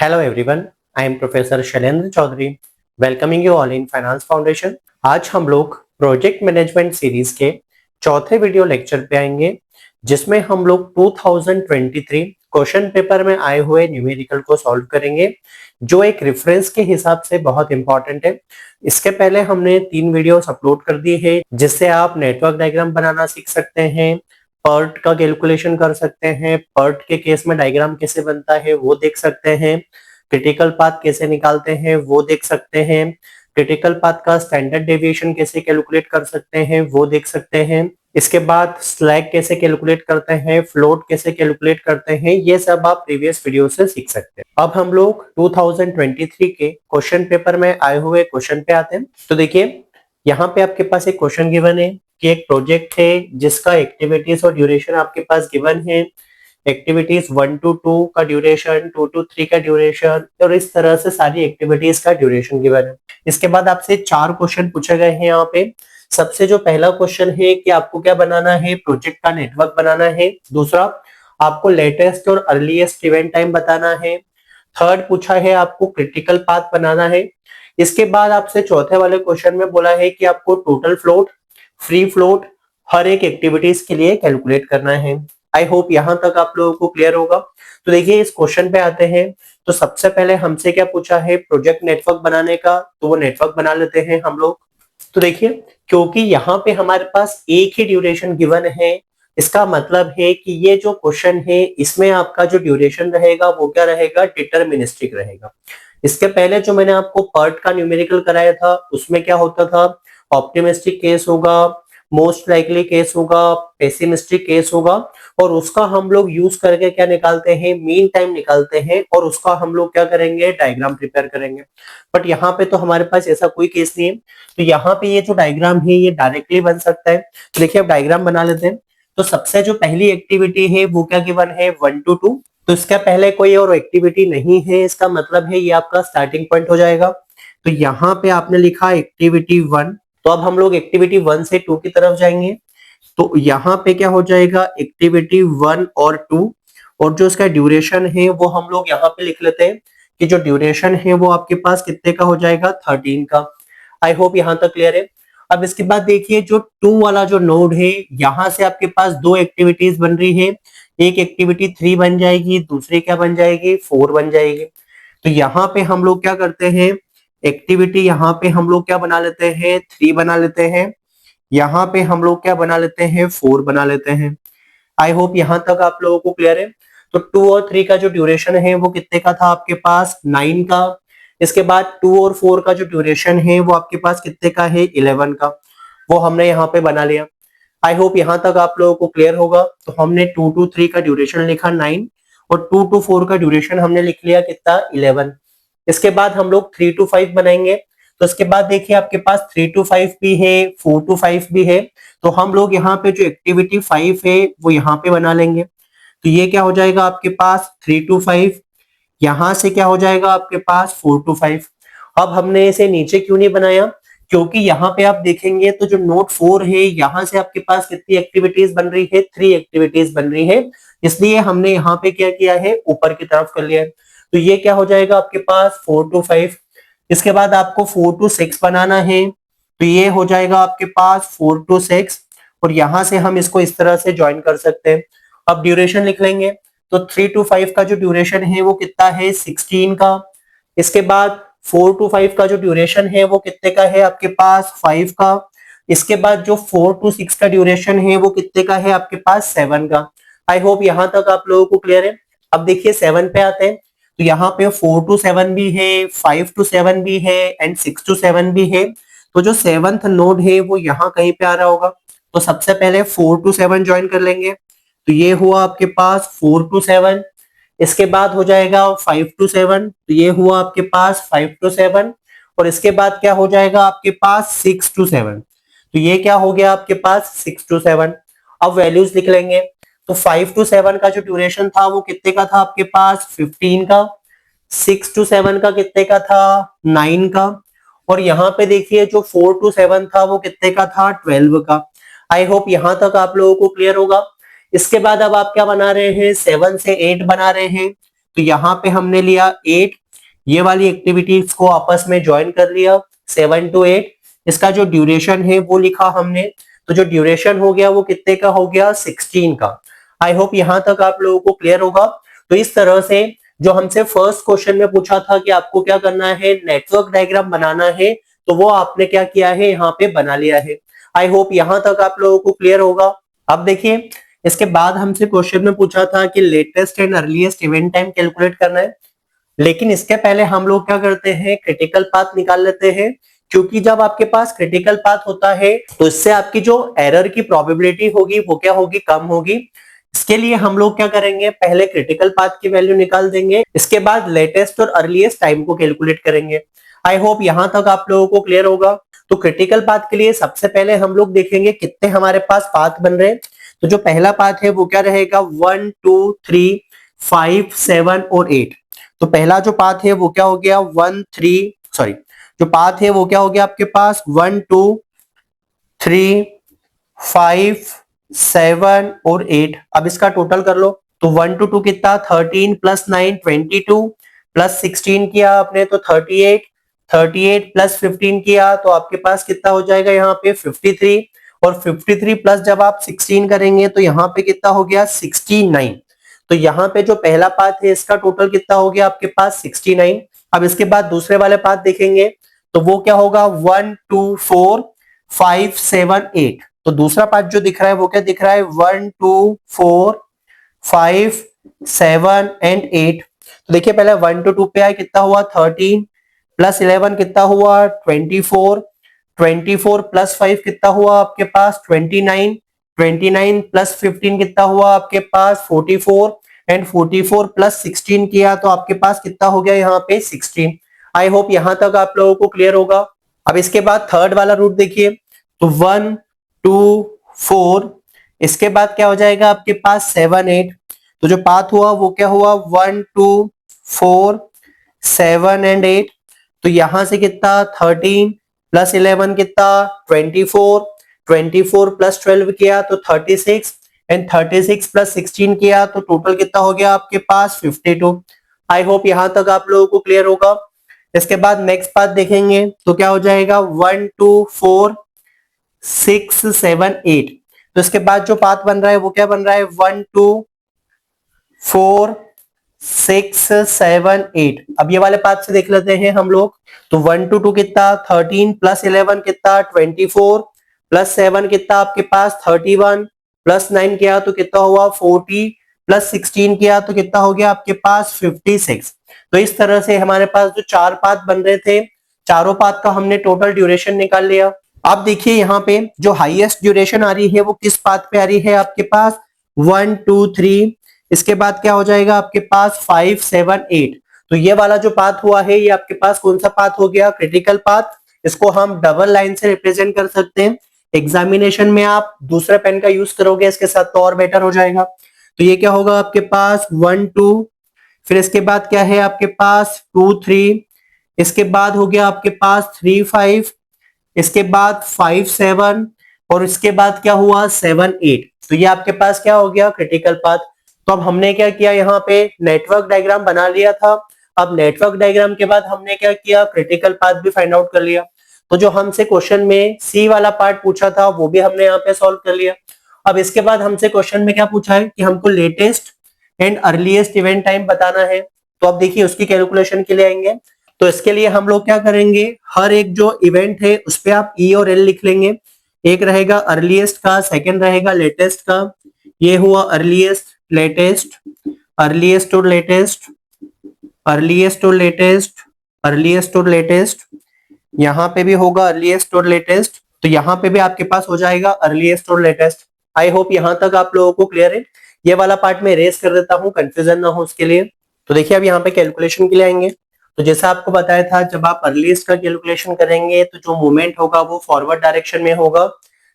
Hello everyone, I am professor Shailendra Chaudhary, welcoming you all in finance foundation. आज हम लोग project management series के चौथे वीडियो लेक्चर पे आएंगे, जिसमें हम लोग 2023 क्वेश्चन पेपर में आए हुए न्यूमेरिकल को सॉल्व करेंगे, जो एक रेफरेंस के हिसाब से बहुत इंपॉर्टेंट है। इसके पहले हमने 3 वीडियोस अपलोड कर दिए हैं, जिससे आप नेटवर्क डायग्राम बनाना सीख सकते हैं, पर्ट का कैलकुलेशन कर सकते हैं, पर्ट के केस में डायग्राम कैसे बनता है वो देख सकते हैं, क्रिटिकल पाथ कैसे निकालते हैं वो देख सकते हैं, क्रिटिकल पाथ का स्टैंडर्ड डेविएशन कैसे कैलकुलेट कर सकते हैं वो देख सकते हैं। इसके बाद स्लैग कैसे कैलकुलेट करते हैं, फ्लोट कैसे कैलकुलेट करते हैं, ये सब आप प्रीवियस वीडियो से सीख सकते हैं। अब हम लोग 2023 के क्वेश्चन पेपर में आए हुए क्वेश्चन पे आते हैं। तो देखिए, यहाँ पे आपके पास एक क्वेश्चन गिवन है कि एक प्रोजेक्ट है जिसका एक्टिविटीज और ड्यूरेशन आपके पास गिवन है। एक्टिविटीज 1 to 2 का ड्यूरेशन, 2 to 3 का ड्यूरेशन, और इस तरह से सारी एक्टिविटीज का ड्यूरेशन गिवन है। इसके बाद आपसे 4 क्वेश्चन पूछे गए हैं यहाँ पे। सबसे जो पहला क्वेश्चन है कि आपको क्या बनाना है, प्रोजेक्ट का नेटवर्क बनाना है। दूसरा, आपको लेटेस्ट और अर्लीस्ट इवेंट टाइम बताना है। थर्ड पूछा है आपको क्रिटिकल पाथ बनाना है। इसके बाद आपसे चौथे वाले क्वेश्चन में बोला है कि आपको टोटल फ्लोट, फ्री फ्लोट हर एक एक्टिविटीज के लिए कैलकुलेट करना है। आई होप यहाँ तक आप लोगों को क्लियर होगा। तो देखिए, इस क्वेश्चन पे आते हैं। तो सबसे पहले हमसे क्या पूछा है, प्रोजेक्ट नेटवर्क बनाने का, तो वो नेटवर्क बना लेते हैं हम लोग। तो देखिए, क्योंकि यहाँ पे हमारे पास एक ही ड्यूरेशन गिवन है, इसका मतलब है कि ये जो क्वेश्चन है इसमें आपका जो ड्यूरेशन रहेगा वो क्या रहेगा, डिटरमिनिस्टिक रहेगा। इसके पहले जो मैंने आपको पर्ट का न्यूमेरिकल कराया था उसमें क्या होता था, ऑप्टिमिस्टिक केस होगा, मोस्ट लाइकली केस होगा, पेसिमिस्टिक केस होगा, और उसका हम लोग यूज करके क्या निकालते हैं, मीन टाइम निकालते हैं, और उसका हम लोग क्या करेंगे, डायग्राम प्रिपेयर करेंगे। बट यहाँ पे तो हमारे पास ऐसा कोई केस नहीं है। तो यहाँ पे ये जो डायग्राम है ये डायरेक्टली बन सकता है। तो देखिए, अब डायग्राम बना लेते हैं। तो सबसे जो पहली एक्टिविटी है वो क्या गिवन है, 1 to 2। तो इसका पहले कोई और एक्टिविटी नहीं है, इसका मतलब है ये आपका स्टार्टिंग पॉइंट हो जाएगा। तो यहाँ पे आपने लिखा एक्टिविटी 1। तो अब हम लोग एक्टिविटी 1 से 2 की तरफ जाएंगे। तो यहाँ पे क्या हो जाएगा, एक्टिविटी 1 और 2, और जो इसका ड्यूरेशन है वो हम लोग यहाँ पे लिख लेते हैं कि जो ड्यूरेशन है वो आपके पास कितने का हो जाएगा, 13 का। आई होप यहाँ तक क्लियर है। अब इसके बाद देखिए, जो 2 वाला जो नोड है, यहाँ से आपके पास 2 एक्टिविटीज बन रही है। एक एक्टिविटी 3 बन जाएगी, दूसरी क्या बन जाएगी, 4 बन जाएगी। तो यहाँ पे हम लोग क्या करते हैं, एक्टिविटी यहाँ पे हम लोग क्या बना लेते हैं, 3 बना लेते हैं। यहाँ पे हम लोग क्या बना लेते हैं, 4 बना लेते हैं। आई होप यहाँ तक आप लोगों को क्लियर है। तो 2 और 3 का जो ड्यूरेशन है वो कितने का था आपके पास, 9 का। इसके बाद 2 और 4 का जो ड्यूरेशन है वो आपके पास कितने का है, 11 का। वो हमने यहाँ पे बना लिया। आई होप यहाँ तक आप लोगों को क्लियर होगा। तो हमने 2 to 3 का ड्यूरेशन लिखा 9, और 2 to 4 का ड्यूरेशन हमने लिख लिया कितना, 11। इसके बाद हम लोग 3 to 5 बनाएंगे। तो इसके बाद देखिए, आपके पास 3 to 5 भी है, 4 to 5 भी है। तो हम लोग यहाँ पे जो एक्टिविटी 5 है वो यहाँ पे बना लेंगे। तो ये क्या हो जाएगा आपके पास, 3 to 5। यहाँ से क्या हो जाएगा आपके पास, 4 to 5। अब हमने इसे नीचे क्यों नहीं बनाया, क्योंकि यहाँ पे आप देखेंगे तो जो नोट 4 है, यहाँ से आपके पास कितनी एक्टिविटीज बन रही है, 3 एक्टिविटीज बन रही है। इसलिए हमने यहाँ पे क्या किया है, ऊपर की तरफ कर लिया है। तो ये क्या हो जाएगा आपके पास, 4 to 5। इसके बाद आपको 4 to 6 बनाना है। तो ये हो जाएगा आपके पास 4 to 6, और यहां से हम इसको इस तरह से ज्वाइन कर सकते हैं। अब ड्यूरेशन लिख लेंगे। तो 3 to 5 का जो ड्यूरेशन है वो कितना है, 16 का। इसके बाद 4 to 5 का जो ड्यूरेशन है वो कितने का है आपके पास, 5 का। इसके बाद जो 4 to 6 का ड्यूरेशन है वो कितने का है आपके पास, 7 का। आई होप यहाँ तक आप लोगों को क्लियर है। अब देखिए 7 पे आते हैं। तो यहाँ पे 4 to 7 भी है, 5 to 7 भी है, एंड 6 to 7 भी है। तो जो 7th नोड है वो यहाँ कहीं पे आ रहा होगा। तो सबसे पहले 4 to 7 ज्वाइन कर लेंगे। तो ये हुआ आपके पास 4 to 7। इसके बाद हो जाएगा 5 to 7। तो ये हुआ आपके पास 5 to 7। और इसके बाद क्या हो जाएगा आपके पास, 6 to 7। तो ये क्या हो गया आपके पास, 6 to 7। अब वैल्यूज लिख लेंगे। तो 5 to 7 का जो ड्यूरेशन था वो कितने का था आपके पास, 15 का। 6 to 7 का कितने का था, 9 का। और यहाँ पे देखिए जो 4 to 7 था वो कितने का था, 12 का। आई होप यहाँ तक आप लोगों को क्लियर होगा। इसके बाद अब आप क्या बना रहे हैं, 7 से 8 बना रहे हैं। तो यहाँ पे हमने लिया 8, ये वाली एक्टिविटीज को आपस में ज्वाइन कर लिया 7 to 8। इसका जो ड्यूरेशन है वो लिखा हमने, तो जो ड्यूरेशन हो गया वो कितने का हो गया 16 का। आई होप यहां तक आप लोगों को क्लियर होगा। तो इस तरह से जो हमसे फर्स्ट क्वेश्चन में पूछा था कि आपको क्या करना है, नेटवर्क डायग्राम बनाना है, तो वो आपने क्या किया है, यहाँ पे बना लिया है। आई होप यहां तक आप लोगों को क्लियर होगा। अब देखिए इसके बाद हमसे क्वेश्चन में पूछा था कि latest and earliest event time calculate करना है, लेकिन इसके पहले हम लोग क्या करते हैं, क्रिटिकल पाथ निकाल लेते हैं। क्योंकि जब आपके पास क्रिटिकल पाथ होता है तो इससे आपकी जो एरर की प्रोबेबिलिटी होगी वो क्या होगी, कम होगी। इसके लिए हम लोग क्या करेंगे, पहले क्रिटिकल पाथ की वैल्यू निकाल देंगे, इसके बाद लेटेस्ट और अर्लीस्ट टाइम को कैलकुलेट करेंगे। आई होप यहां तक आप लोगों को क्लियर होगा। तो क्रिटिकल पाथ के लिए सबसे पहले हम लोग देखेंगे कितने हमारे पास पाथ बन रहे हैं। तो जो पहला पाथ है वो क्या रहेगा, 1 2 3 5 7 और 8। तो पहला जो पाथ है वो क्या हो गया, 1 3 सॉरी जो पाथ है वो क्या हो गया आपके पास 1 2 3 5 7 और 8। अब इसका टोटल कर लो। तो 1 to 2 कितना, 13 प्लस 9 22 प्लस 16 किया आपने तो 38, 38 प्लस 15 किया तो आपके पास कितना हो जाएगा यहाँ पे 53, और 53 प्लस जब आप 16 करेंगे तो यहाँ पे कितना हो गया 69। तो यहाँ पे जो पहला पाथ है इसका टोटल कितना हो गया आपके पास 69। अब इसके बाद दूसरे वाले पाथ देखेंगे तो वो क्या होगा 1 2 4 5 7 8। तो दूसरा पार्ट जो दिख रहा है वो क्या दिख रहा है 1 2 4 5 7 एंड 8। तो देखिए पहले 1 to 2 पे आए, कितना हुआ 13 प्लस 11 कितना हुआ 24, 24 प्लस 5 कितना हुआ आपके पास 29, 29 प्लस 15 कितना हुआ आपके पास 44, एंड 44 प्लस 16 किया तो आपके पास कितना हो गया यहाँ पे 16। आई होप यहां तक आप लोगों को क्लियर होगा। अब इसके बाद थर्ड वाला रूट देखिए, तो 1 2 4, इसके बाद क्या हो जाएगा आपके पास 7 8। तो जो पाथ हुआ वो क्या हुआ 1 2 4 7 एंड 8। तो यहां से कितना 13 प्लस 11 कितना 24, 24 प्लस 12 किया तो 36, एंड 36 प्लस 16 किया तो टोटल कितना हो गया आपके पास 52। आई होप यहां तक आप लोगों को क्लियर होगा। इसके बाद नेक्स्ट पाथ देखेंगे तो क्या हो जाएगा 1 2 4 6 7 8। तो इसके बाद जो पाथ बन रहा है वो क्या बन रहा है 1 2 4 6 7 8। अब ये वाले पाथ से देख लेते हैं हम लोग। तो 1 to 2 कितना 13 प्लस 11 कितना 24 प्लस 7 कितना आपके पास 31 प्लस 9 किया तो कितना हुआ 40 प्लस 16 किया तो कितना हो गया आपके पास 56। तो इस तरह से हमारे पास जो चार पाथ बन रहे थे, चारों पाथ का हमने टोटल ड्यूरेशन निकाल लिया। अब देखिए यहाँ पे जो हाईएस्ट ड्यूरेशन आ रही है वो किस पाथ पे आ रही है आपके पास 1 2 3। इसके बाद क्या हो जाएगा आपके पास 5 7 8। तो ये वाला जो पाथ हुआ है ये आपके पास कौन सा पाथ हो गया, क्रिटिकल पाथ। इसको हम डबल लाइन से रिप्रेजेंट कर सकते हैं। एग्जामिनेशन में आप दूसरे पेन का यूज करोगे इसके साथ तो और बेटर हो जाएगा। तो ये क्या होगा आपके पास 1 2, फिर इसके बाद क्या है आपके पास 2 3, इसके बाद हो गया आपके पास 3 5, इसके बाद 5 7, और इसके बाद क्या हुआ 7 8। तो ये आपके पास क्या हो गया क्रिटिकल पाथ। तो अब हमने क्या किया, यहाँ पे नेटवर्क डायग्राम बना लिया था। अब नेटवर्क डायग्राम के बाद हमने क्या किया, क्रिटिकल पाथ भी फाइंड आउट कर लिया। तो जो हमसे क्वेश्चन में सी वाला पार्ट पूछा था वो भी हमने यहाँ पे सॉल्व कर लिया। अब इसके बाद हमसे क्वेश्चन में क्या पूछा है कि हमको latest and earliest event time बताना है। तो अब देखिए उसकी कैलकुलेशन के लिए आएंगे। तो इसके लिए हम लोग क्या करेंगे, हर एक जो इवेंट है उस पे आप ई और एल लिख लेंगे। एक रहेगा अर्लीस्ट का, सेकंड रहेगा लेटेस्ट का। ये हुआ अर्लीस्ट, लेटेस्ट, अर्लीस्ट और लेटेस्ट, अर्लीस्ट और लेटेस्ट, अर्लीस्ट और लेटेस्ट। यहाँ पे भी होगा अर्लीस्ट और लेटेस्ट। तो यहाँ पे भी आपके पास हो जाएगा अर्लीस्ट और लेटेस्ट। आई होप यहाँ तक आप लोगों को क्लियर है। ये वाला पार्ट में रेस कर देता हूँ, कंफ्यूजन ना हो उसके लिए। तो देखिए अब यहाँ पे कैलकुलेशन के लिए आएंगे। तो जैसा आपको बताया था, जब आप अर्लीस्ट का कैलकुलेशन करेंगे तो जो मूवमेंट होगा वो फॉरवर्ड डायरेक्शन में होगा।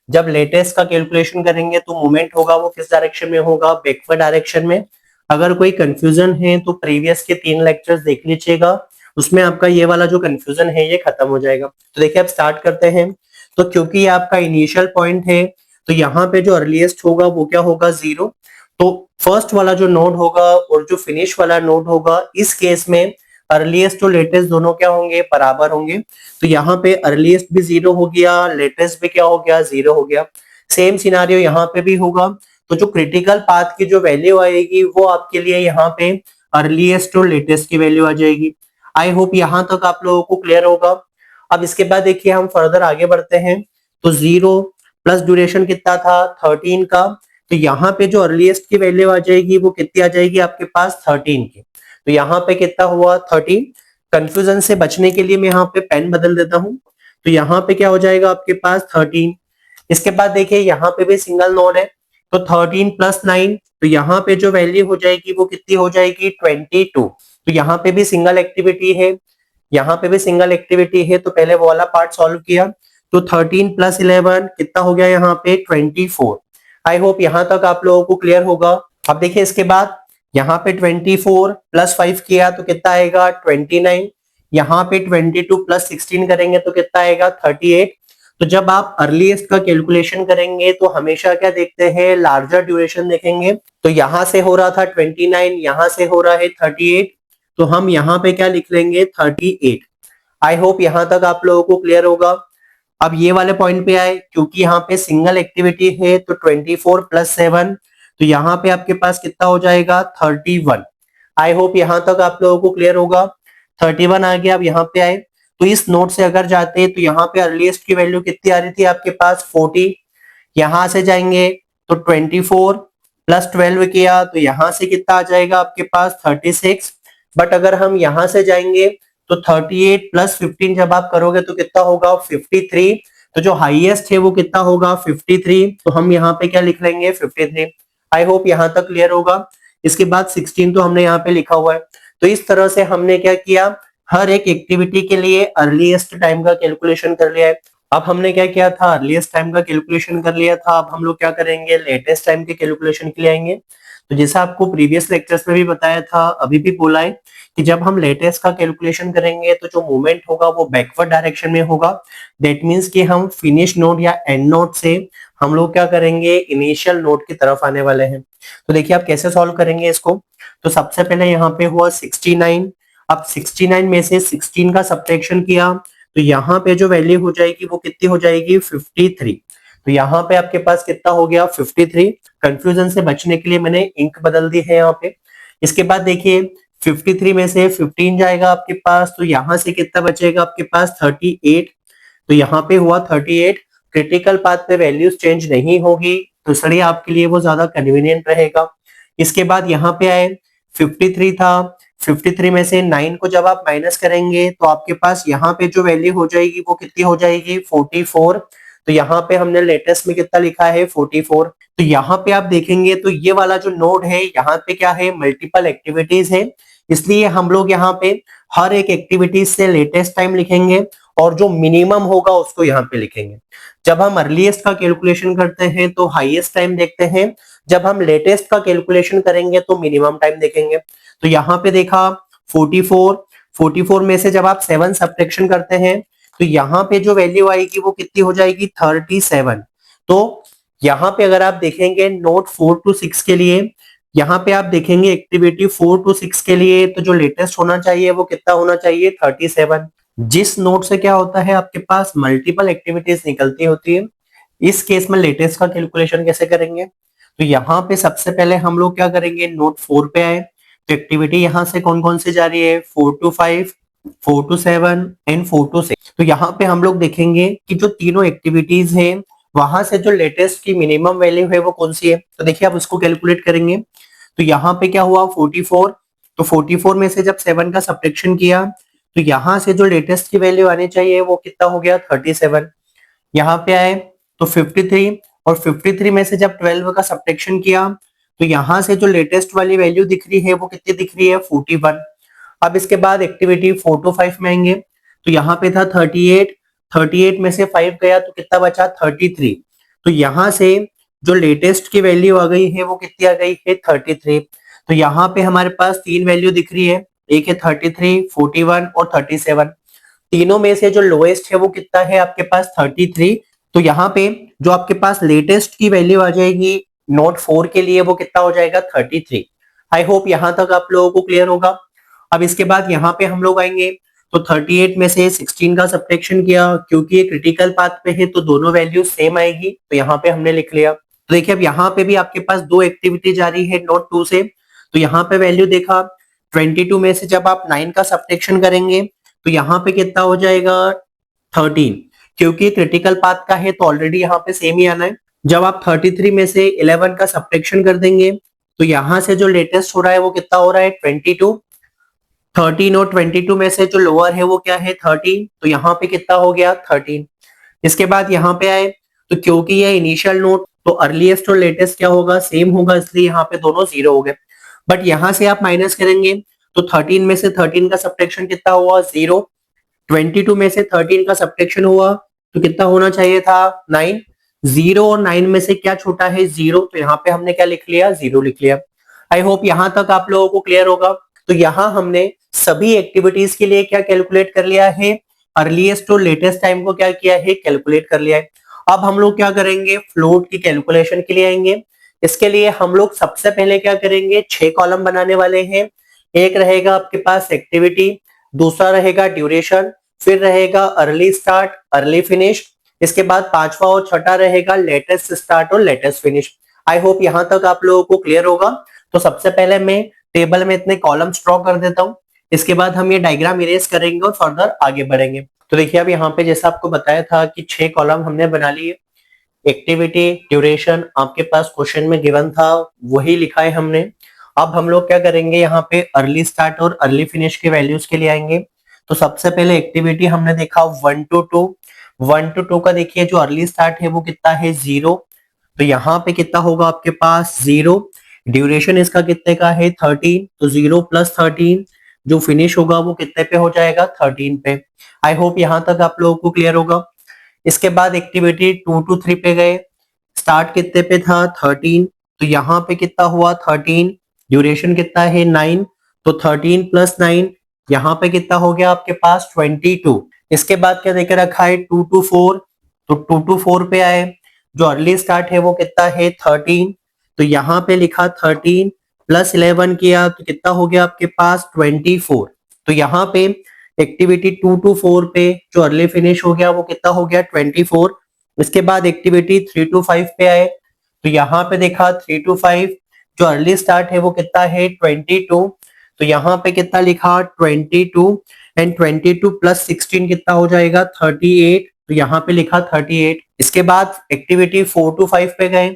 जब लेटेस्ट का कैलकुलेशन करेंगे तो मूवमेंट होगा वो किस डायरेक्शन में होगा, बैकवर्ड डायरेक्शन में। अगर कोई कंफ्यूजन है तो प्रीवियस के 3 लेक्चर्स देख लीजिएगा, उसमें आपका ये वाला जो कंफ्यूजन है ये खत्म हो जाएगा। तो देखिए अब स्टार्ट करते हैं। तो क्योंकि ये आपका इनिशियल पॉइंट है तो यहाँ पे जो अर्लीस्ट होगा वो क्या होगा 0। तो फर्स्ट वाला जो नोड होगा और जो फिनिश वाला नोड होगा, इस केस में अर्लीस्ट और लेटेस्ट दोनों क्या होंगे, बराबर होंगे। तो यहाँ पे अर्लीस्ट भी 0 हो गया, लेटेस्ट भी क्या हो गया, 0 हो गया। सेम सिनारियो यहाँ पे भी होगा। तो जो क्रिटिकल पाथ की जो वैल्यू आएगी वो आपके लिए यहाँ पे अर्लीस्ट और लेटेस्ट की वैल्यू आ जाएगी। आई होप यहाँ तक आप लोगों को क्लियर होगा। अब इसके बाद देखिए हम फर्दर आगे बढ़ते हैं। तो 0 प्लस ड्यूरेशन कितना था, 13 का। तो यहाँ पे जो अर्लीस्ट की वैल्यू आ जाएगी वो कितनी आ जाएगी आपके पास, 13 की। तो यहाँ पे कितना हुआ, 13। कंफ्यूजन से बचने के लिए मैं यहाँ पे पेन बदल देता हूँ। तो यहाँ पे क्या हो जाएगा आपके पास, 13। इसके बाद देखिए यहाँ पे भी सिंगल नोड है। तो 13 प्लस 9, तो यहाँ पे जो वैल्यू हो जाएगी वो कितनी हो जाएगी, 22। तो यहाँ पे भी सिंगल एक्टिविटी है, यहाँ पे भी सिंगल एक्टिविटी है। तो पहले वो वाला पार्ट सॉल्व किया। तो 13 प्लस 11 कितना हो गया यहाँ पे, 24। आई होप यहाँ तक आप लोगों को क्लियर होगा। अब देखिए इसके बाद यहाँ पे 24 प्लस 5 किया तो कितना आएगा, 29। यहाँ पे 22 प्लस 16 करेंगे तो कितना आएगा, 38। तो जब आप अर्लीस्ट का कैलकुलेशन करेंगे तो हमेशा क्या देखते हैं, लार्जर ड्यूरेशन देखेंगे। तो यहाँ से हो रहा था 29, यहाँ से हो रहा है 38। तो हम यहाँ पे क्या लिख लेंगे, 38। आई होप यहाँ तक आप लोगों को क्लियर होगा। अब ये वाले पॉइंट पे आए, क्योंकि यहाँ पे सिंगल एक्टिविटी है तो 24 प्लस 7, तो यहाँ पे आपके पास कितना हो जाएगा, 31। आई होप यहाँ तक आप लोगों को क्लियर होगा। 31 आ गया। अब यहाँ पे आए तो इस नोट से अगर जाते तो यहाँ पे अर्लीस्ट की वैल्यू कितनी आ रही थी आपके पास, 40। यहाँ से जाएंगे तो 24 प्लस 12 किया तो यहाँ से कितना आ जाएगा आपके पास, 36। बट अगर हम यहाँ से जाएंगे तो 38 प्लस 15 जब आप करोगे तो कितना होगा, 53। तो जो हाईएस्ट है वो कितना होगा, 53। तो हम यहाँ पे क्या लिख लेंगे, 53। आई होप यहाँ तक क्लियर होगा। इसके बाद 16 तो हमने यहाँ पे लिखा हुआ है। तो इस तरह से हमने क्या किया, हर एक एक्टिविटी के लिए अर्लीस्ट टाइम का कैलकुलेशन कर लिया है। अब हमने क्या किया था, अर्लीस्ट टाइम का कैलकुलेशन कर लिया था। अब हम लोग क्या करेंगे, लेटेस्ट टाइम के कैलकुलेशन के लिए आएंगे। तो जैसा आपको प्रीवियस लेक्चर्स में भी बताया था, अभी भी बोला है कि जब हम लेटेस्ट का कैलकुलेशन करेंगे तो जो मूवमेंट होगा वो बैकवर्ड डायरेक्शन में होगा। दैट मींस कि हम फिनिश नोड या एंड नोड से हम लोग क्या करेंगे, इनिशियल नोड की तरफ आने वाले हैं। तो देखिए आप कैसे सॉल्व करेंगे इसको। तो सबसे पहले यहाँ पे हुआ 69। अब 69 में से 16 का सब्ट्रैक्शन किया तो यहाँ पे जो वैल्यू हो जाएगी वो कितनी हो जाएगी, 53। तो यहाँ पे आपके पास कितना हो गया, 53। कंफ्यूजन से बचने के लिए मैंने इंक बदल दी है यहाँ पे। इसके बाद देखिए 53 में से 15 जाएगा आपके पास, तो यहाँ से कितना बचेगा आपके पास, 38। तो यहाँ पे हुआ 38। क्रिटिकल पाथ पे वैल्यूज चेंज नहीं होगी तो इसलिए आपके लिए वो ज्यादा कन्वीनियंट रहेगा। इसके बाद यहाँ पे आए 53 था, 53 में से 9 को जब आप माइनस करेंगे तो आपके पास यहाँ पे जो वैल्यू हो जाएगी वो कितनी हो जाएगी, 44। तो यहाँ पे हमने लेटेस्ट में कितना लिखा है, 44। तो यहाँ पे आप देखेंगे तो ये वाला जो नोड है यहाँ पे क्या है, मल्टीपल एक्टिविटीज है। इसलिए हम लोग यहाँ पे हर एक एक्टिविटीज से लेटेस्ट टाइम लिखेंगे और जो मिनिमम होगा उसको यहाँ पे लिखेंगे। जब हम अर्लीस्ट का कैलकुलेशन करते हैं तो हाईएस्ट टाइम देखते हैं, जब हम लेटेस्ट का कैलकुलेशन करेंगे तो मिनिमम टाइम देखेंगे। तो यहाँ पे देखा 44 में से जब आप 7 सब्ट्रैक्शन करते हैं तो यहाँ पे जो वैल्यू आएगी वो कितनी हो जाएगी, 37। तो यहाँ पे अगर आप देखेंगे नोट 4 to 6 के लिए, यहाँ पे आप देखेंगे एक्टिविटी 4 to 6 के लिए तो जो लेटेस्ट होना चाहिए वो कितना होना चाहिए, 37। जिस नोट से क्या होता है आपके पास मल्टीपल एक्टिविटीज निकलती होती है, इस केस में लेटेस्ट का कैलकुलेशन कैसे करेंगे। तो यहाँ पे सबसे पहले हम लोग क्या करेंगे, नोट 4 पे आए तो एक्टिविटी यहाँ से कौन कौन सी जा रही है, 4 to 5, 4 to 7 एंड 4 to 6। तो यहाँ पे हम लोग देखेंगे कि जो तीनों एक्टिविटीज है वहां से जो लेटेस्ट की मिनिमम वैल्यू है वो कौन सी है। तो देखिए आप उसको कैलकुलेट करेंगे। तो यहाँ पे क्या हुआ, 44। तो 44 में से जब 7 का सब्ट्रैक्शन किया तो यहाँ से जो लेटेस्ट की वैल्यू आनी चाहिए वो कितना हो गया, 37। यहाँ पे आए तो 53 और 53 में से जब 12 का सब्ट्रैक्शन किया तो यहाँ से जो लेटेस्ट वाली वैल्यू दिख रही है वो कितनी दिख रही है, 41। अब इसके बाद एक्टिविटी 4 to 5 में आएंगे तो यहाँ पे था 38 में से 5 गया तो कितना बचा, 33। तो यहाँ से जो लेटेस्ट की वैल्यू आ गई है वो कितनी आ गई है, 33। तो यहाँ पे हमारे पास तीन वैल्यू दिख रही है, एक है 33, 41 और 37। तीनों में से जो लोएस्ट है वो कितना है आपके पास, 33। तो यहाँ पे जो आपके पास लेटेस्ट की वैल्यू आ जाएगी नोट 4 के लिए वो कितना हो जाएगा 33। आई होप यहाँ तक आप लोगों को क्लियर होगा। अब इसके बाद यहाँ पे हम लोग आएंगे तो 38 में से 16 का सब्ट्रैक्शन किया, क्योंकि ये क्रिटिकल पाथ पे है तो दोनों वैल्यू सेम आएगी, तो यहाँ पे हमने लिख लिया। तो देखिए अब यहाँ पे भी आपके पास दो एक्टिविटी जारी है नोट 2 से, तो यहाँ पे वैल्यू देखा 22 में से जब आप 9 का सब्ट्रैक्शन करेंगे तो यहाँ पे कितना हो जाएगा 13, क्योंकि क्रिटिकल पाथ का है तो ऑलरेडी यहाँ पे सेम ही आना है। जब आप 33 में से 11 का सब्ट्रैक्शन कर देंगे तो यहाँ से जो लेटेस्ट हो रहा है वो कितना हो रहा है 22। 13 और 22 में से जो लोअर है वो क्या है 13, तो यहाँ पे कितना हो गया 13। इसके बाद यहाँ पे आए तो क्योंकि ये इनिशियल नोट तो अर्लीस्ट और लेटेस्ट क्या होगा सेम होगा, इसलिए यहाँ पे दोनों जीरो हो गए। बट यहाँ से आप माइनस करेंगे तो 13 में से 13 का सब्ट्रैक्शन कितना हुआ 0, 22 में से 13 का सब्ट्रैक्शन हुआ तो कितना होना चाहिए था 9, 0 और 9 में से क्या छोटा है 0, तो यहाँ पे हमने क्या लिख लिया 0 लिख लिया। आई होप यहाँ तक आप लोगों को क्लियर होगा। तो यहाँ हमने सभी एक्टिविटीज के लिए क्या कैलकुलेट कर लिया है, अर्लीस्ट और लेटेस्ट टाइम को क्या किया है कैलकुलेट कर लिया है। अब हम लोग क्या करेंगे फ्लोट की कैलकुलेशन के लिए आएंगे। इसके लिए हम लोग सबसे पहले क्या करेंगे 6 कॉलम बनाने वाले हैं। एक रहेगा आपके पास एक्टिविटी, दूसरा रहेगा ड्यूरेशन, फिर रहेगा अर्ली स्टार्ट अर्ली फिनिश, इसके बाद पांचवा और छठा रहेगा लेटेस्ट स्टार्ट और लेटेस्ट फिनिश। आई होप यहाँ तक आप लोगों को क्लियर होगा। तो सबसे पहले मैं टेबल में इतने कॉलम्स ड्रॉ कर देता हूँ, इसके बाद हम ये डायग्राम इरेज करेंगे और फर्दर आगे बढ़ेंगे। तो देखिए अब यहाँ पे जैसा आपको बताया था कि 6 कॉलम हमने बना लिए। एक्टिविटी ड्यूरेशन आपके पास क्वेश्चन में गिवन था वही लिखा है हमने। अब हम लोग क्या करेंगे यहाँ पे अर्ली स्टार्ट और अर्ली फिनिश के वैल्यूज के लिए आएंगे। तो सबसे पहले एक्टिविटी हमने देखा 1 to 2, 1 to 2 का देखिए जो अर्ली स्टार्ट है वो कितना है 0, तो यहाँ पे कितना होगा आपके पास 0। ड्यूरेशन इसका कितने का है 13, तो 0 + 13 जो फिनिश होगा वो कितने पे हो जाएगा 13 पे। आई होप यहाँ तक आप लोगों को क्लियर होगा। इसके बाद एक्टिविटी 2 to 3 पे गए, स्टार्ट कितने पे था 13, तो यहाँ पे कितना हुआ 13, ड्यूरेशन कितना है 9, तो 13 + 9 यहाँ पे कितना हो गया आपके पास 22। इसके बाद क्या देकर रखा है 2 to 4, तो 2 to 4 पे आए, जो अर्ली स्टार्ट है वो कितना है 13, तो यहाँ पे लिखा 13 + 11 किया तो कितना हो गया आपके पास 24। तो यहाँ पे एक्टिविटी 2 to 4 पे जो अर्ली फिनिश हो गया वो कितना हो गया 24। इसके बाद एक्टिविटी 3 to 5 पे आए, तो यहाँ पे देखा 3 to 5 जो अर्ली स्टार्ट है वो कितना है 22, तो यहाँ पे कितना लिखा 22 एंड 22 + 16 कितना हो जाएगा 38, तो यहाँ पे लिखा 38। इसके बाद एक्टिविटी 4 to 5 पे गए,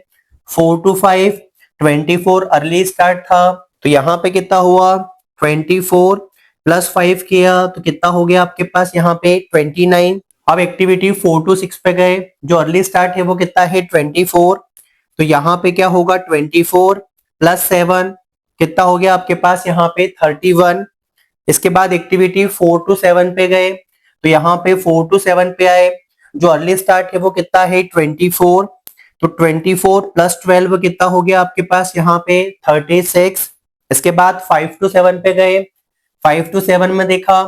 4 to 5 24 अर्ली स्टार्ट था, तो यहाँ पे कितना हुआ 24 + 5 किया तो कितना हो गया आपके पास यहाँ पे 29। अब एक्टिविटी 4 to 6 पे गए, जो अर्ली स्टार्ट है वो कितना है 24, तो यहाँ पे क्या होगा 24 + 7 कितना हो गया आपके पास यहाँ पे 31। इसके बाद एक्टिविटी 4 to 7 पे गए, तो यहाँ पे 4 to 7 पे आए, जो अर्ली स्टार्ट है वो कितना है 24, तो 24 + 12 कितना हो गया आपके पास यहाँ पे 36। इसके बाद 5 to 7 पे गए, 5 to 7 में देखा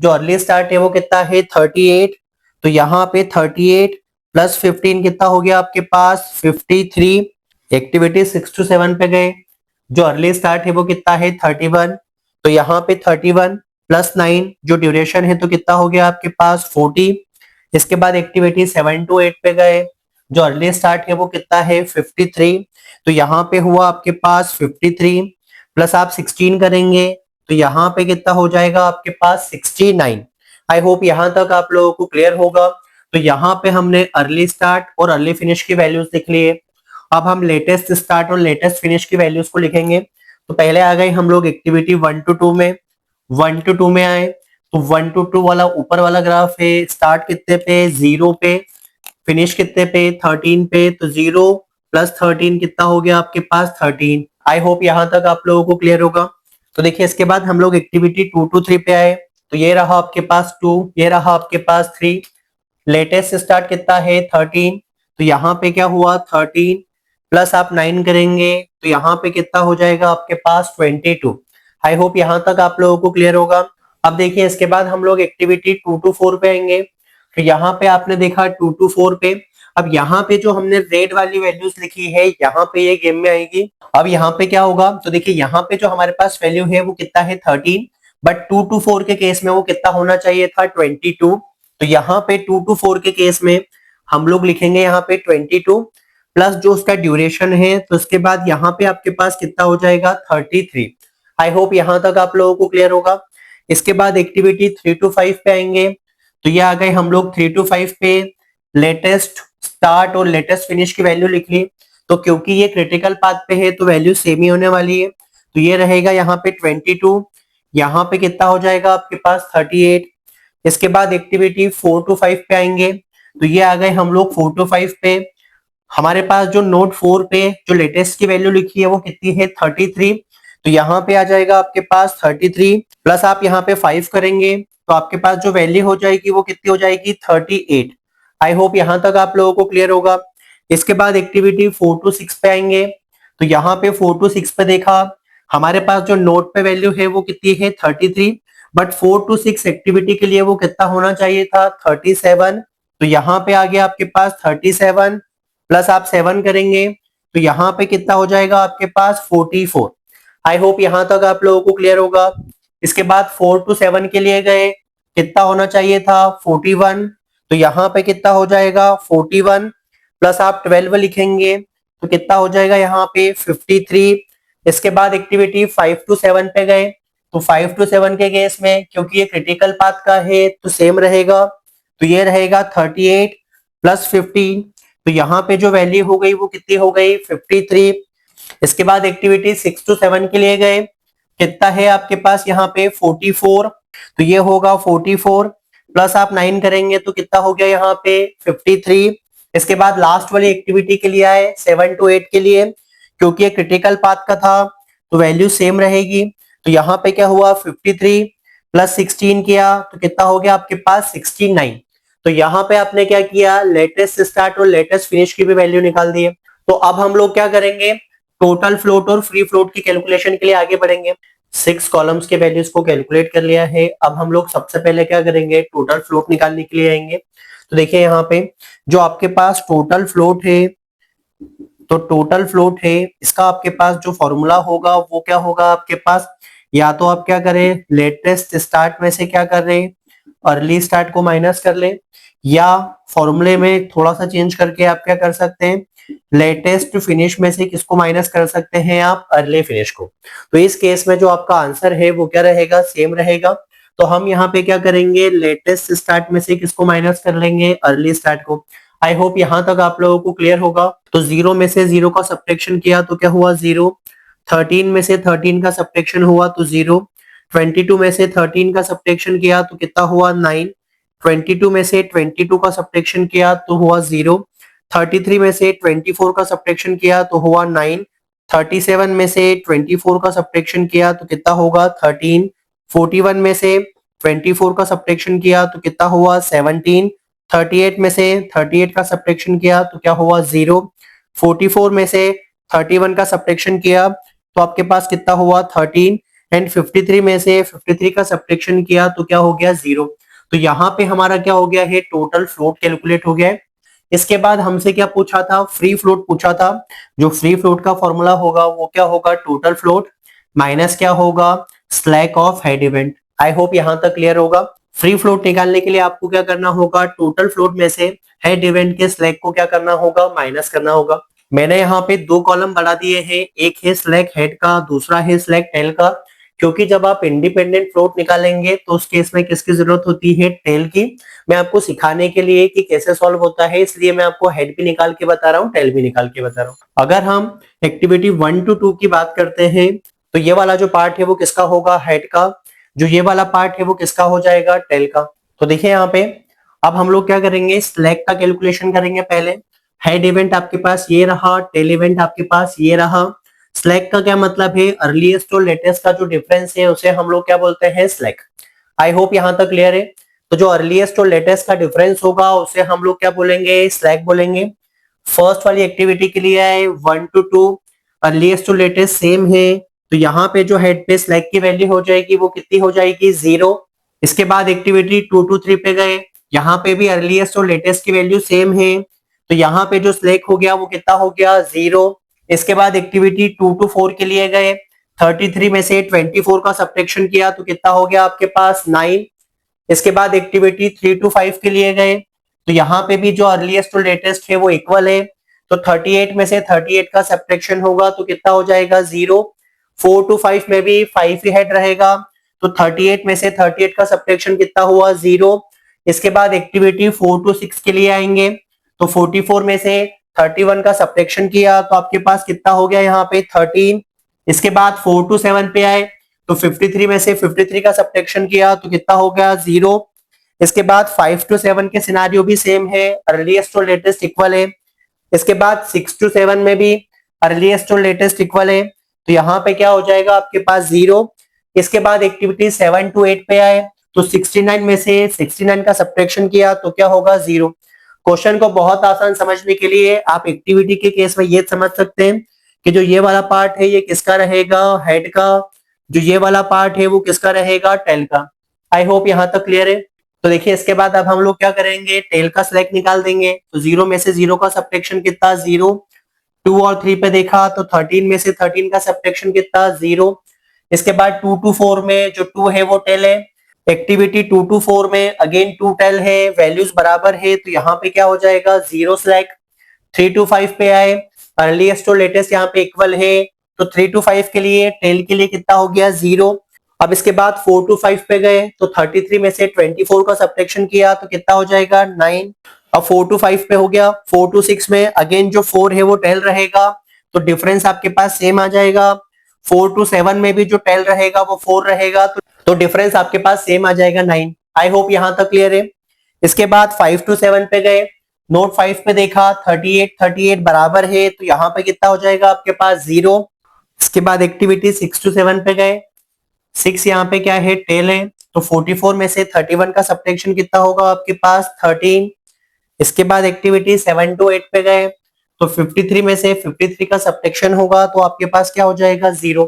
जो अर्ली स्टार्ट है वो कितना है 38, तो यहाँ पे 38 + 15 कितना हो गया आपके पास 53। एक्टिविटी 6 to 7 पे गए, जो अर्ली स्टार्ट है वो कितना है 31, तो यहाँ पे 31 + 9 जो ड्यूरेशन है तो कितना हो गया आपके पास 40। इसके बाद एक्टिविटी 7 to 8 पे गए, जो अर्ली स्टार्ट है वो कितना है 53, तो यहाँ पे हुआ आपके पास 53 प्लस आप 16 करेंगे तो यहाँ पे कितना हो जाएगा आपके पास 69। आई होप यहाँ तक आप लोगों को क्लियर होगा। तो यहाँ पे हमने अर्ली स्टार्ट और अर्ली फिनिश की वैल्यूज लिख लिए। अब हम लेटेस्ट स्टार्ट और लेटेस्ट फिनिश की वैल्यूज को लिखेंगे। तो पहले आ गए हम लोग एक्टिविटी 1 to 2 में, 1 to 2 में आए तो 1 to 2 वाला ऊपर वाला ग्राफ है, स्टार्ट कितने पे 0 पे, फिनिश कितने पे 13 पे, तो 0 + 13 कितना हो गया आपके पास 13। आई होप यहाँ तक आप लोगों को क्लियर होगा। तो देखिए इसके बाद हम लोग एक्टिविटी 2 to 3 पे आए, तो ये रहा आपके पास 2, ये रहा आपके पास 3, लेटेस्ट स्टार्ट कितना है 13, तो यहाँ पे क्या हुआ 13 प्लस आप 9 करेंगे तो यहाँ पे कितना हो जाएगा आपके पास 22। आई होप यहाँ तक आप लोगों को क्लियर होगा। अब देखिए इसके बाद हम लोग एक्टिविटी 2 to 4 पे आएंगे, तो यहाँ पे आपने देखा 2 to 4 पे अब यहाँ पे जो हमने रेड वाली वैल्यूज लिखी है यहाँ पे ये गेम में आएगी। अब यहाँ पे क्या होगा, तो देखिए यहाँ पे जो हमारे पास वैल्यू है वो कितना है 13, बट 2 to 4 के केस में वो कितना होना चाहिए था 22। तो यहाँ पे 2 to 4 के केस में हम लोग लिखेंगे यहाँ पे 22 प्लस जो उसका ड्यूरेशन है, तो उसके बाद यहाँ पे आपके पास कितना हो जाएगा 33। आई होप यहाँ तक आप लोगों को क्लियर होगा। इसके बाद एक्टिविटी 3 to 5 पे आएंगे, तो ये आ गए हम लोग 3 to 5 पे लेटेस्ट स्टार्ट और लेटेस्ट फिनिश की वैल्यू लिख ली। तो क्योंकि ये क्रिटिकल पाथ पे है तो वैल्यू सेम ही होने वाली है, तो ये रहेगा यहाँ पे 22, यहाँ पे कितना हो जाएगा आपके पास 38। इसके बाद एक्टिविटी 4 to 5 पे आएंगे, तो ये आ गए हम लोग 4 to 5 पे। हमारे पास जो नोट 4 पे जो लेटेस्ट की वैल्यू लिखी है वो कितनी है 33, तो यहाँ पे आ जाएगा आपके पास 33 प्लस आप यहाँ पे 5 करेंगे तो आपके पास जो वैल्यू हो जाएगी वो कितनी हो जाएगी 38। आई होप यहाँ तक आप लोगों को क्लियर होगा। इसके बाद एक्टिविटी 4 to 6 पे आएंगे, तो यहाँ पे 4 to 6 पे देखा हमारे पास जो नोट पे वैल्यू है वो कितनी है 33, बट 4 to 6 एक्टिविटी के लिए वो कितना होना चाहिए था 37। तो यहाँ पे आ गया आपके पास 37 प्लस आप 7 करेंगे तो यहाँ पे कितना हो जाएगा आपके पास 44। आई होप यहाँ तक आप लोगों को क्लियर होगा। इसके बाद 4 to 7 के लिए गए, कितना होना चाहिए था 41, तो यहाँ पे कितना हो जाएगा 41 प्लस आप 12 लिखेंगे तो कितना हो जाएगा यहाँ पे 53। इसके बाद एक्टिविटी 5 to 7 पे गए, तो 5 to 7 के केस में क्योंकि ये क्रिटिकल पाथ का है तो सेम रहेगा, तो ये रहेगा 38 प्लस 15, तो यहाँ पे जो वैल्यू हो गई वो कितनी हो गई 53। इसके बाद एक्टिविटी 6 to 7 के लिए गए, कितना है आपके पास यहाँ पे 44, तो ये होगा 44 प्लस आप 9 करेंगे तो कितना हो गया यहाँ पे 53। इसके बाद लास्ट वाली एक्टिविटी के लिए आए 7 to 8 के लिए, क्योंकि ये क्रिटिकल पाथ का था तो वैल्यू सेम रहेगी, तो यहाँ पे क्या हुआ 53 प्लस 16 किया तो कितना हो गया आपके पास 69। तो यहाँ पे आपने क्या किया लेटेस्ट स्टार्ट और लेटेस्ट फिनिश की भी वैल्यू निकाल दी है। तो अब हम लोग क्या करेंगे टोटल फ्लोट और फ्री फ्लोट की कैलकुलेशन के लिए आगे बढ़ेंगे। 6 कॉलम्स के वैल्यूज को कैलकुलेट कर लिया है, अब हम लोग सबसे पहले क्या करेंगे टोटल फ्लोट निकालने के लिए आएंगे। तो देखिए यहाँ पे जो आपके पास टोटल फ्लोट है, तो टोटल फ्लोट है इसका आपके पास जो फॉर्मूला होगा वो क्या होगा आपके पास, या तो आप क्या करें लेटेस्ट स्टार्ट में से क्या कर रहे हैं अर्ली स्टार्ट को माइनस कर ले, या फॉर्मूले में थोड़ा सा चेंज करके आप क्या कर सकते हैं लेटेस्ट फिनिश में से किसको माइनस कर सकते हैं आप अर्ली फिनिश को। तो इस केस में जो आपका आंसर है वो क्या रहेगा सेम रहेगा। तो हम यहाँ पे क्या करेंगे लेटेस्ट स्टार्ट में से किसको माइनस कर लेंगे अर्ली स्टार्ट को। आई होप यहाँ तक आप लोगों को क्लियर होगा। तो 0 में से 0 का सब्ट्रैक्शन किया तो क्या हुआ 0, 13 में से 13 का सब्ट्रैक्शन हुआ तो 0, 22 में से 13 का सब्ट्रैक्शन किया तो कितना हुआ 9, 22 में से 22 का सब्ट्रैक्शन किया तो हुआ 0, 33 में से 24 का सब्ट्रैक्शन किया तो हुआ 9, 37 में से 24 का सब्ट्रैक्शन किया तो कितना होगा 13, 41 में से 24 का सब्ट्रैक्शन किया तो कितना हुआ 17, 38 में से 38 का सब्ट्रैक्शन किया तो क्या हुआ 0, 44 में से 31 का सब्ट्रैक्शन किया तो आपके पास कितना हुआ 13, एंड 53 में से 53 का सब्ट्रैक्शन किया तो क्या हो गया 0। तो यहाँ पे हमारा क्या हो गया है टोटल फ्लोट कैलकुलेट हो गया है। इसके बाद हमसे क्या पूछा था फ्री फ्लोट पूछा था। जो फ्री फ्लोट का फॉर्मूला होगा वो क्या होगा टोटल फ्लोट माइनस क्या होगा slack of head event. I hope यहाँ तक क्लियर होगा। फ्री फ्लोट निकालने के लिए आपको क्या करना होगा टोटल फ्लोट में से हेड इवेंट के स्लैक को क्या करना होगा माइनस करना होगा। मैंने यहाँ पे 2 कॉलम बढ़ा दिए हैं, एक है स्लैक हेड का दूसरा है स्लैक टेल का, क्योंकि जब आप इंडिपेंडेंट फ्लोट निकालेंगे तो उस केस में किसकी जरूरत होती है टेल की। मैं आपको सिखाने के लिए कि कैसे सॉल्व होता है इसलिए मैं आपको हेड भी निकाल के बता रहा हूँ टेल भी निकाल के बता रहा हूँ। अगर हम एक्टिविटी 1 to 2 की बात करते हैं तो ये वाला जो पार्ट है वो किसका होगा हेड का, जो ये वाला पार्ट है वो किसका हो जाएगा टेल का। तो देखिए यहाँ पे अब हम लोग क्या करेंगे स्लैक का कैलकुलेशन करेंगे। पहले हेड इवेंट आपके पास ये रहा, टेल इवेंट आपके पास ये रहा। स्लैक का क्या मतलब है अर्लीस्ट और लेटेस्ट का जो डिफरेंस है उसे हम लोग क्या बोलते हैं स्लैक। आई होप यहाँ तक क्लियर है। तो जो अर्लीस्ट और लेटेस्ट का डिफरेंस होगा उसे हम लोग क्या बोलेंगे स्लैक बोलेंगे। फर्स्ट वाली एक्टिविटी के लिए है 1 to 2 अर्लीस्ट और लेटेस्ट सेम है, तो यहाँ पे जो हेड पे स्लैक की वैल्यू हो जाएगी वो कितनी हो जाएगी 0। इसके बाद एक्टिविटी 2 to 3 पे गए, यहाँ पे भी अर्लीस्ट और लेटेस्ट की वैल्यू सेम है, तो यहाँ पे जो सिलेक्ट हो गया वो कितना हो गया 0। इसके बाद एक्टिविटी 2 to 4 के लिए गए, 33 में से 24 का सब्ट्रैक्शन किया तो कितना हो गया आपके पास 9। इसके बाद एक्टिविटी 3 to 5 के लिए गए, तो यहाँ पे भी जो अर्लीस्ट टू लेटेस्ट है वो इक्वल है, तो 38 में से 38 का सब्ट्रैक्शन होगा तो कितना हो जाएगा 0। 4 to 5 में भी 5 ही हेड रहेगा, तो 38 में से 38 का सब्ट्रैक्शन कितना हुआ 0। इसके बाद एक्टिविटी 4 to 6 के लिए आएंगे, तो 44 में से 31 का सब्ट्रैक्शन किया तो आपके पास कितना हो गया यहाँ पे 13। इसके बाद 4 to 7 पे आए, तो 53 में से 53 का सब्ट्रैक्शन किया तो कितना हो गया 0। इसके बाद 5 to 7 के सिनारियो भी सेम है, अर्लीस्ट और लेटेस्ट इक्वल है। इसके बाद 6 to 7 में भी अर्लीस्ट और लेटेस्ट इक्वल है, तो यहाँ पे क्या हो जाएगा आपके पास 0। इसके बाद एक्टिविटी 7 to 8 पे आए, तो 69 में से 69 का सब्ट्रैक्शन किया तो क्या होगा 0। क्वेश्चन को बहुत आसान समझने के लिए आप एक्टिविटी के केस में ये समझ सकते हैं कि जो ये वाला पार्ट है ये किसका रहेगा, हेड का। जो ये वाला पार्ट है वो किसका रहेगा, टेल का। आई होप यहाँ तक क्लियर है। तो देखिए इसके बाद अब हम लोग क्या करेंगे, टेल का सिलेक्ट निकाल देंगे, तो 0 में से 0 का सब्ट्रैक्शन कितना 0। 2 और 3 पे देखा तो 13 में से 13 का सब्ट्रैक्शन कितना 0। इसके बाद 2 to 4 में जो 2 है वो टेल है, एक्टिविटी 2 to 4 में अगेन 2 टेल है, वैल्यूज बराबर है, तो यहाँ पे क्या हो जाएगा 0 सिलेक्ट। 3 to 5 पे आए, अर्लीस्ट और लेटेस्ट यहाँ पे इक्वल है, तो 3 to 5 के लिए टेल के लिए कितना हो गया 0। अब इसके बाद 4 to 5 पे गए, तो 33 में से 24 का सब्ट्रैक्शन किया तो कितना हो जाएगा 9। अब 4 to 5 पे हो गया। 4 to 6 में अगेन जो 4 है वो टेल रहेगा, तो डिफरेंस आपके पास सेम आ जाएगा। 4 to 7 में भी जो टेल रहेगा वो 4 रहेगा, तो डिफरेंस आपके पास सेम आ जाएगा 9। आई होप यहाँ तक क्लियर है। इसके बाद 5 to 7 पे गए, नोट 5 पे देखा 38 बराबर है, तो यहाँ पे कितना हो जाएगा आपके पास 0। इसके बाद एक्टिविटी 6 to 7 पे गए, 6 यहाँ पे क्या है टेल है, तो 44 में से 31 का सब्ट्रैक्शन कितना होगा आपके पास 13। इसके बाद एक्टिविटी 7 to 8 पे गए, तो 53 में से 53 का सब्ट्रैक्शन होगा तो आपके पास क्या हो जाएगा 0।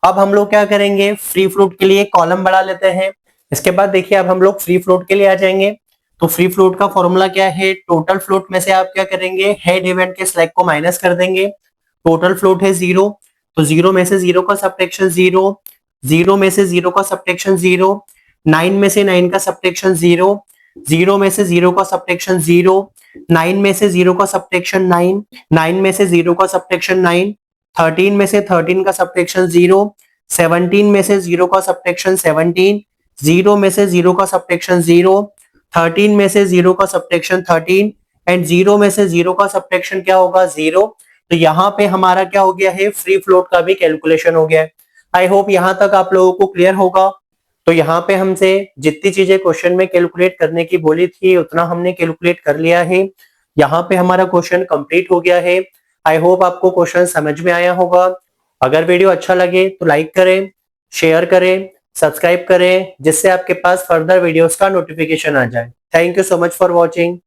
अब हम लोग क्या करेंगे, फ्री फ्लोट के लिए कॉलम बढ़ा लेते हैं। इसके बाद देखिए अब हम लोग फ्री फ्लोट के लिए आ जाएंगे, तो फ्री फ्लोट का फॉर्मूला क्या है, टोटल फ्लोट में से आप क्या करेंगे, हेड इवेंट के स्लैग को माइनस कर देंगे। टोटल फ्लोट है 0, तो 0 में से 0 का सब्ट्रैक्शन 0, 0 में से 0 का सब्ट्रैक्शन 0, 9 में से 9 का सब्ट्रैक्शन 0, 0 में से 0 का सब्ट्रैक्शन 0, 9 में से 0 का सब्ट्रैक्शन 9, 9 में से 0 का सब्ट्रैक्शन 9, 13 में से 13 का सब्ट्रैक्शन 0, 17 में से 0 का सब्ट्रैक्शन 17, 0 में से 0 का सब्ट्रैक्शन 0, 13 में से 0 का सब्ट्रैक्शन 13 एंड 0 में से 0 का सब्ट्रैक्शन क्या होगा 0। तो यहाँ पे हमारा क्या हो गया है, फ्री फ्लोट का भी कैलकुलेशन हो गया है। आई होप यहाँ तक आप लोगों को क्लियर होगा। तो यहाँ पे हमसे जितनी चीजें क्वेश्चन में कैलकुलेट करने की बोली थी उतना हमने कैलकुलेट कर लिया है। यहाँ पे हमारा क्वेश्चन कंप्लीट हो गया है। आई होप आपको क्वेश्चन समझ में आया होगा। अगर वीडियो अच्छा लगे तो लाइक करें, शेयर करें, सब्सक्राइब करें, जिससे आपके पास फर्दर वीडियोस का नोटिफिकेशन आ जाए। Thank you so much for watching.